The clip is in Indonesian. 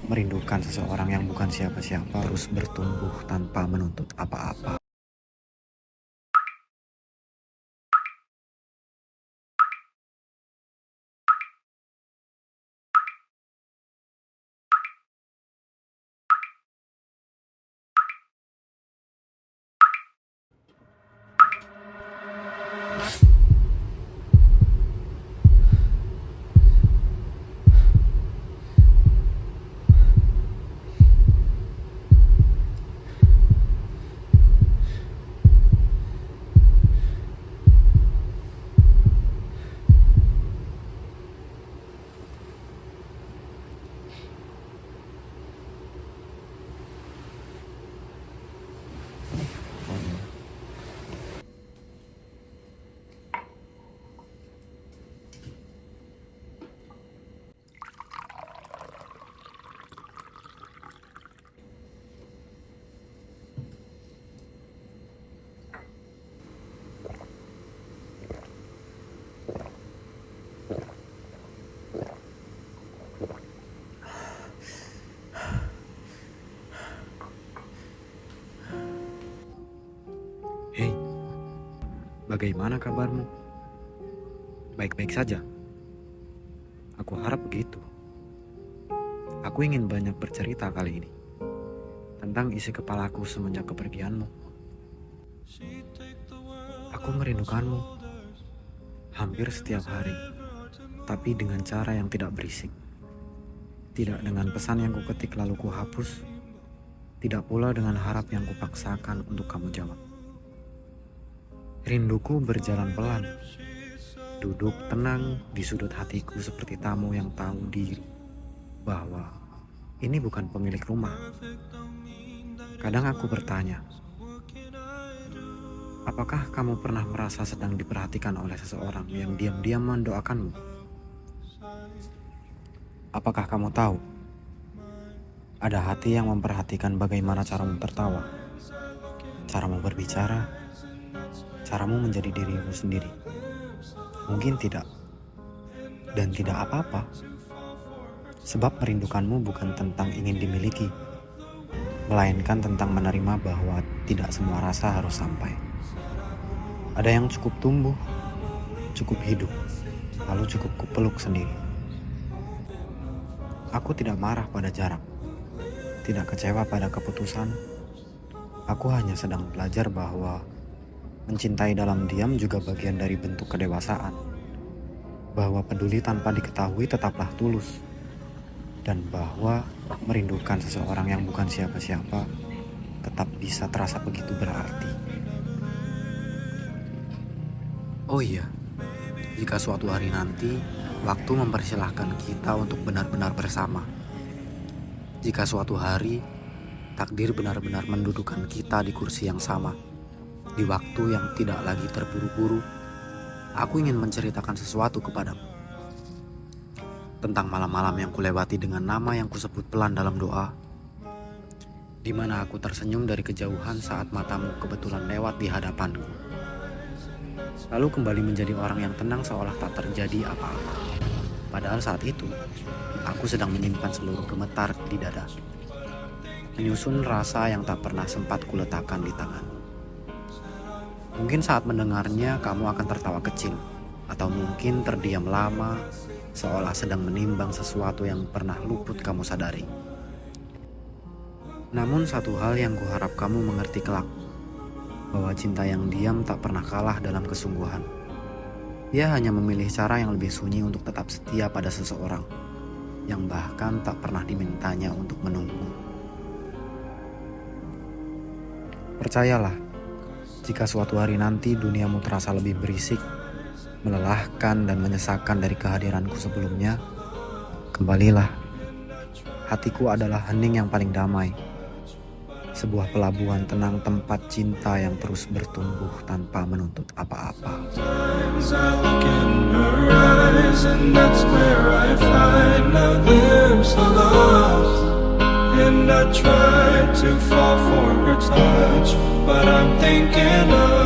Merindukan seseorang yang bukan siapa-siapa terus bertumbuh tanpa menuntut apa-apa. Hei, bagaimana kabarmu? Baik-baik saja? Aku harap begitu. Aku ingin banyak bercerita kali ini tentang isi kepalaku semenjak kepergianmu. Aku merindukanmu hampir setiap hari, tapi dengan cara yang tidak berisik. Tidak dengan pesan yang kuketik lalu kuhapus, tidak pula dengan harap yang kupaksakan untuk kamu jawab. Rinduku berjalan pelan, duduk tenang di sudut hatiku seperti tamu yang tahu diri bahwa ini bukan pemilik rumah. Kadang aku bertanya, apakah kamu pernah merasa sedang diperhatikan oleh seseorang yang diam-diam mendoakanmu? Apakah kamu tahu, ada hati yang memperhatikan bagaimana caramu tertawa, caramu berbicara, caramu menjadi dirimu sendiri. Mungkin tidak, dan tidak apa-apa. Sebab merindukanmu bukan tentang ingin dimiliki, melainkan tentang menerima bahwa tidak semua rasa harus sampai. Ada yang cukup tumbuh, cukup hidup, lalu cukup kupeluk sendiri. Aku tidak marah pada jarak, tidak kecewa pada keputusan. Aku hanya sedang belajar bahwa mencintai dalam diam juga bagian dari bentuk kedewasaan. Bahwa peduli tanpa diketahui tetaplah tulus. Dan bahwa merindukan seseorang yang bukan siapa-siapa tetap bisa terasa begitu berarti. Oh iya, jika suatu hari nanti waktu mempersilahkan kita untuk benar-benar bersama. Jika suatu hari takdir benar-benar mendudukan kita di kursi yang sama, di waktu yang tidak lagi terburu-buru, aku ingin menceritakan sesuatu kepadamu. Tentang malam-malam yang kulewati dengan nama yang kusebut pelan dalam doa, di mana aku tersenyum dari kejauhan saat matamu kebetulan lewat di hadapanku. Lalu kembali menjadi orang yang tenang seolah tak terjadi apa-apa. Padahal saat itu, aku sedang menyimpan seluruh gemetar di dada. Menyusun rasa yang tak pernah sempat kuletakkan di tangan. Mungkin saat mendengarnya kamu akan tertawa kecil, atau mungkin terdiam lama, seolah sedang menimbang sesuatu yang pernah luput kamu sadari. Namun satu hal yang kuharap kamu mengerti kelak, bahwa cinta yang diam tak pernah kalah dalam kesungguhan. Ia hanya memilih cara yang lebih sunyi untuk tetap setia pada seseorang, yang bahkan tak pernah dimintanya untuk menunggu. Percayalah, jika suatu hari nanti duniamu terasa lebih berisik, melelahkan dan menyesakan dari kehadiranku sebelumnya, kembalilah. Hatiku adalah hening yang paling damai. Sebuah pelabuhan tenang tempat cinta yang terus bertumbuh tanpa menuntut apa-apa. And I tried to fall for her touch, but I'm thinking of